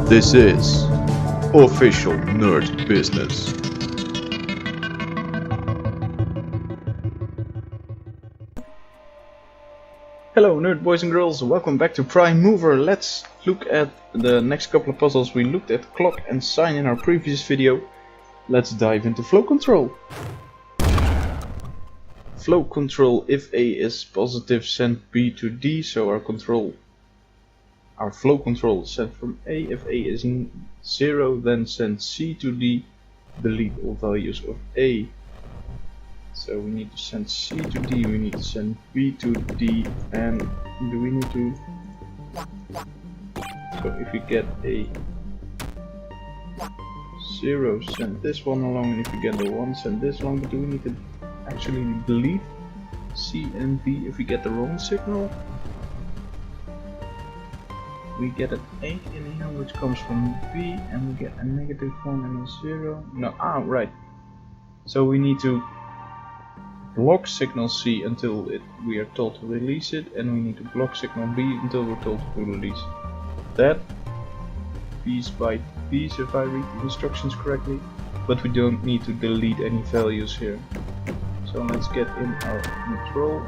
This is official nerd business. Hello nerd boys and girls, welcome back to Prime Mover. Let's look at the next couple of puzzles. We looked at clock and sign in our previous video. Let's dive into flow control. Flow control, if A is positive, send B to D, so our flow control is sent from A. If A is 0, then send C to D. Delete all values of A. So we need to send C to D, we need to send B to D, and do we need to... So if we get a 0, send this one along, and if we get a 1, send this along. But do we need to actually delete C and B if we get the wrong signal? We get an 8 in here, which comes from B, and we get a negative 1 and a 0. No, right. So we need to block signal C until we are told to release it, and we need to block signal B until we're told to release that piece by piece, if I read the instructions correctly. But we don't need to delete any values here. So let's get in our control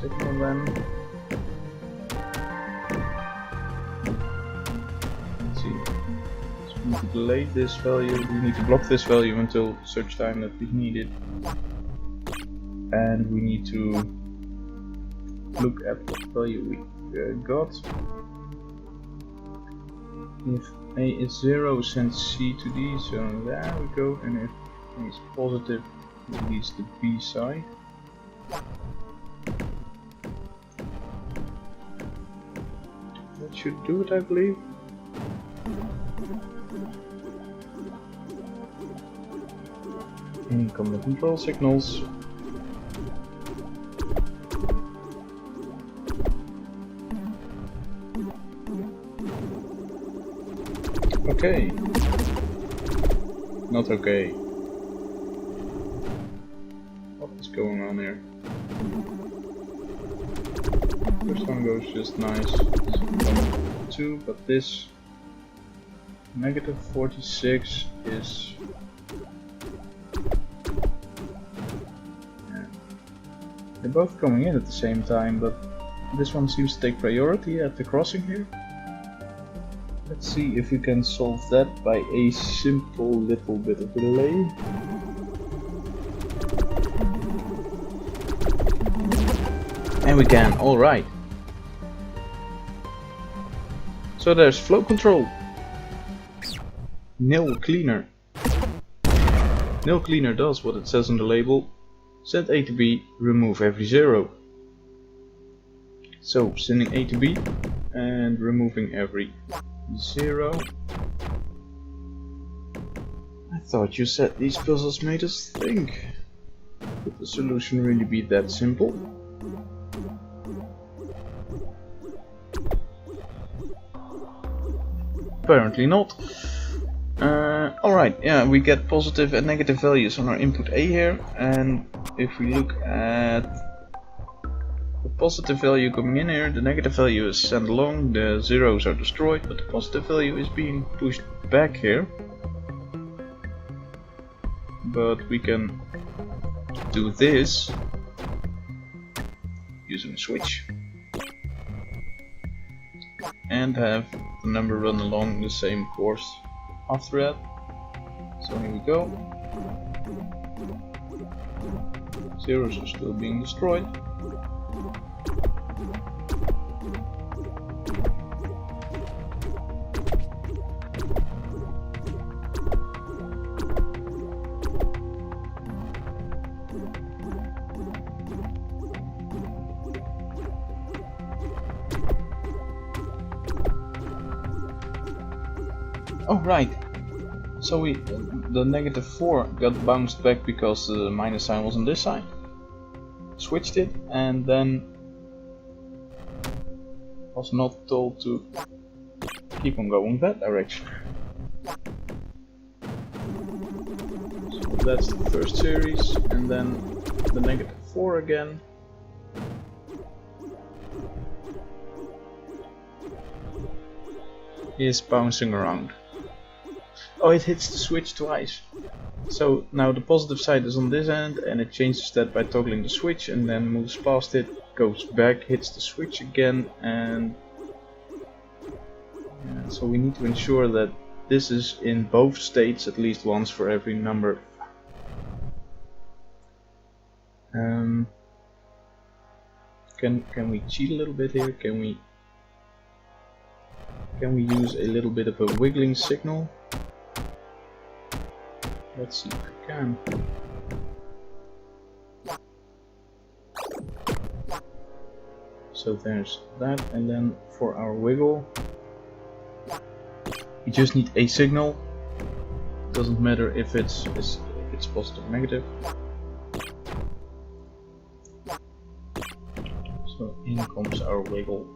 signal then. Let's see. So we need to delay this value. We need to block this value until such time that we need it. And we need to look at what value we got. If A is 0, send C to D, so there we go. And if A is positive, release the B side. That should do it, I believe. In come the control signals. Okay. Not okay. What is going on here? First one goes just nice. 2, but this negative 46 is... Yeah. They're both coming in at the same time, but this one seems to take priority at the crossing here. Let's see if we can solve that by a simple little bit of delay. And we can, alright. So there's flow control. Nil Cleaner. Nil Cleaner does what it says on the label. Send A to B, remove every 0. So sending A to B and removing every 0. I thought you said these puzzles made us think. Could the solution really be that simple? Apparently not. Alright, yeah, we get positive and negative values on our input A here, and if we look at the positive value coming in here, the negative value is sent along, the zeros are destroyed, but the positive value is being pushed back here. But we can do this using a switch and have the number run along the same course after that. So here we go. Zeros are still being destroyed. Oh right, so the negative 4 got bounced back because the minus sign was on this side. Switched it and then was not told to keep on going that direction. So that's the first series, and then the negative 4 again. is bouncing around. Oh, it hits the switch twice. So now the positive side is on this end, and it changes that by toggling the switch, and then moves past it, goes back, hits the switch again, and so we need to ensure that this is in both states at least once for every number. Can we cheat a little bit here? Can we use a little bit of a wiggling signal? Let's see if we can. So there's that, and then for our wiggle, we just need a signal. Doesn't matter if it's positive or negative. So in comes our wiggle.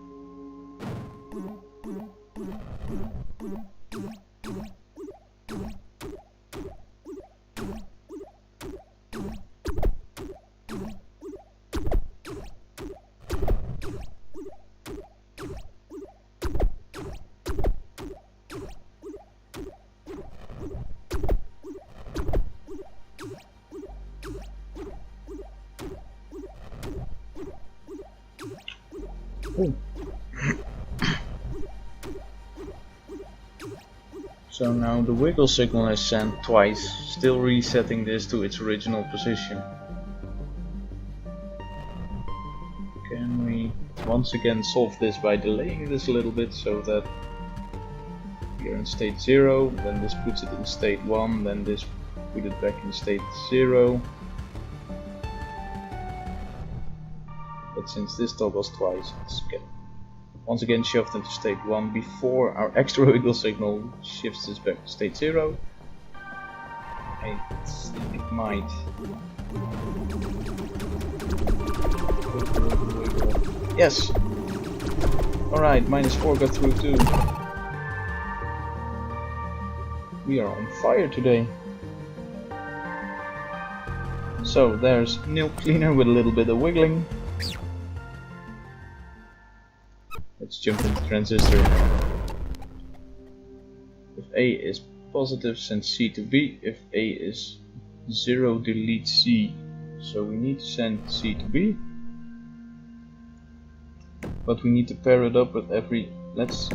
Ooh. So now the wiggle signal is sent twice, still resetting this to its original position. Can we once again solve this by delaying this a little bit so that we are in state 0, then this puts it in state 1, then this puts it back in state 0. But since this toggles twice, it's once again shoved into state 1 before our extra wiggle signal shifts this back to state 0. It might. Yes! Alright, -4 got through too. We are on fire today. So there's Nil Cleaner with a little bit of wiggling. Let's jump into Transistor. If A is positive, send C to B. If A is 0, delete C. So we need to send C to B. But we need to pair it up with every... Let's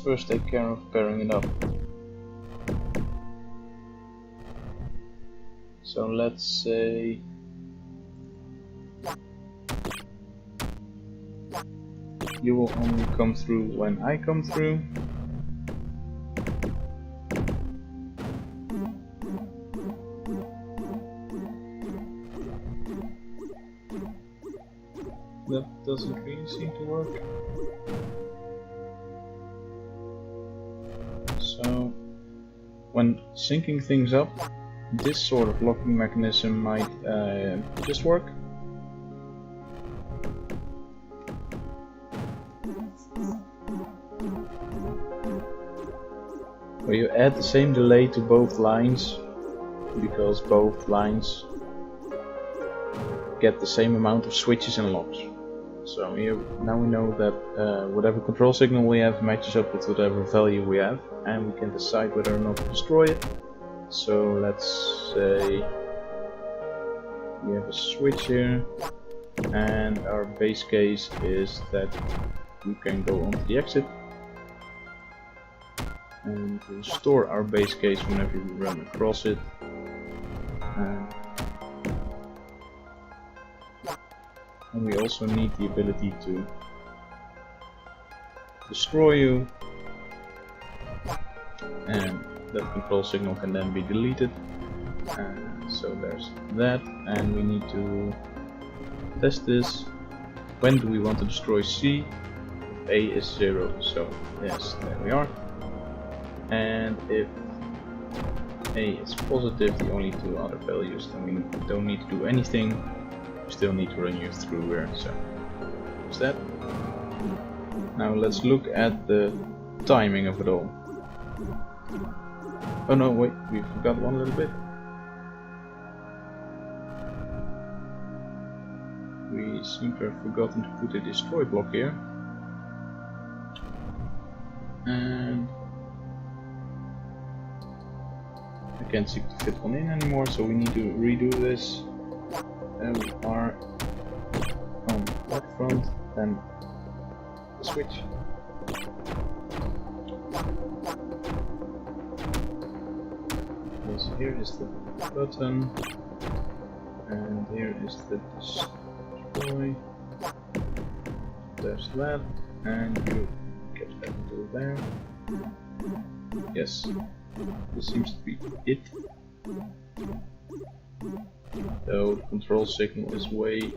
first take care of pairing it up. So let's say... you will only come through when I come through. That doesn't really seem to work. So, when syncing things up, this sort of locking mechanism might just work. Where you add the same delay to both lines, because both lines get the same amount of switches and locks. So here, now we know that whatever control signal we have matches up with whatever value we have, and we can decide whether or not to destroy it. So let's say we have a switch here, and our base case is that we can go onto the exit. And we'll store our base case whenever we run across it. And we also need the ability to destroy you, and that control signal can then be deleted. So there's that, and we need to test this. When do we want to destroy C? A is 0, so yes, there we are. And if A is positive, the only two other values, then we don't need to do anything. We still need to run you through here, so there's that. Now let's look at the timing of it all. Oh no, wait, we forgot one little bit. We seem to have forgotten to put a destroy block here. And I can't seem to fit one in anymore, so we need to redo this. And we are on that front, then the switch. Yes, here is the button, and here is the destroy. There's that, and you get back to there. Yes, this seems to be it. Though the control signal is way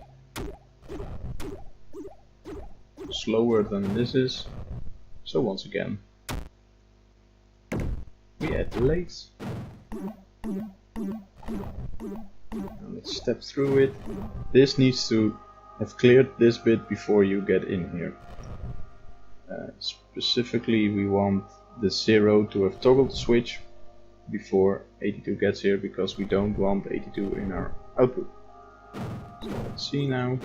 slower than this is. So once again, we add the legs. Now let's step through it. This needs to have cleared this bit before you get in here. Specifically, we want the 0 to have toggled the switch before 82 gets here, because we don't want 82 in our output. So let's see now.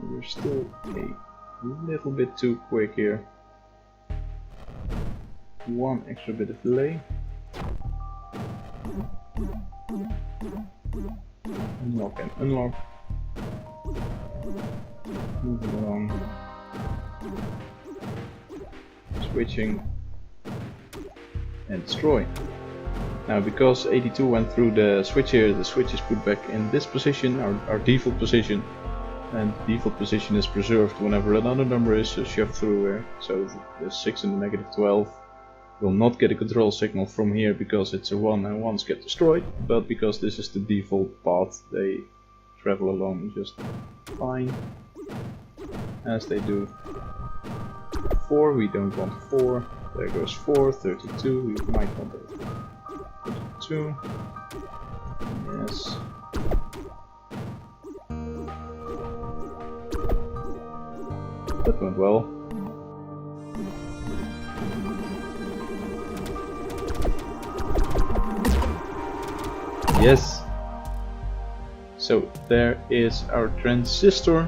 We're still a little bit too quick here. One extra bit of delay. Unlock and unlock. Moving along. Switching. And destroy. Now, because 82 went through the switch here, the switch is put back in this position, our default position. And default position is preserved whenever another number is shoved through here. So the 6 and the -12 will not get a control signal from here because it's a 1 and 1s get destroyed, but because this is the default path, they travel along just fine, as they do. 4, we don't want 4, there goes 4, 32, we might want 32, yes. That went well. Yes. So there is our transistor.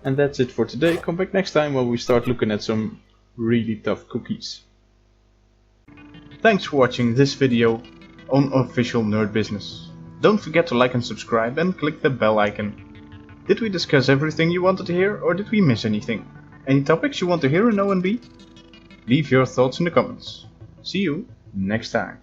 And that's it for today. Come back next time when we start looking at some really tough cookies. Thanks for watching this video on Official Nerd Business. Don't forget to like and subscribe and click the bell icon. Did we discuss everything you wanted to hear, or did we miss anything? Any topics you want to hear on O&B? Leave your thoughts in the comments. See you next time.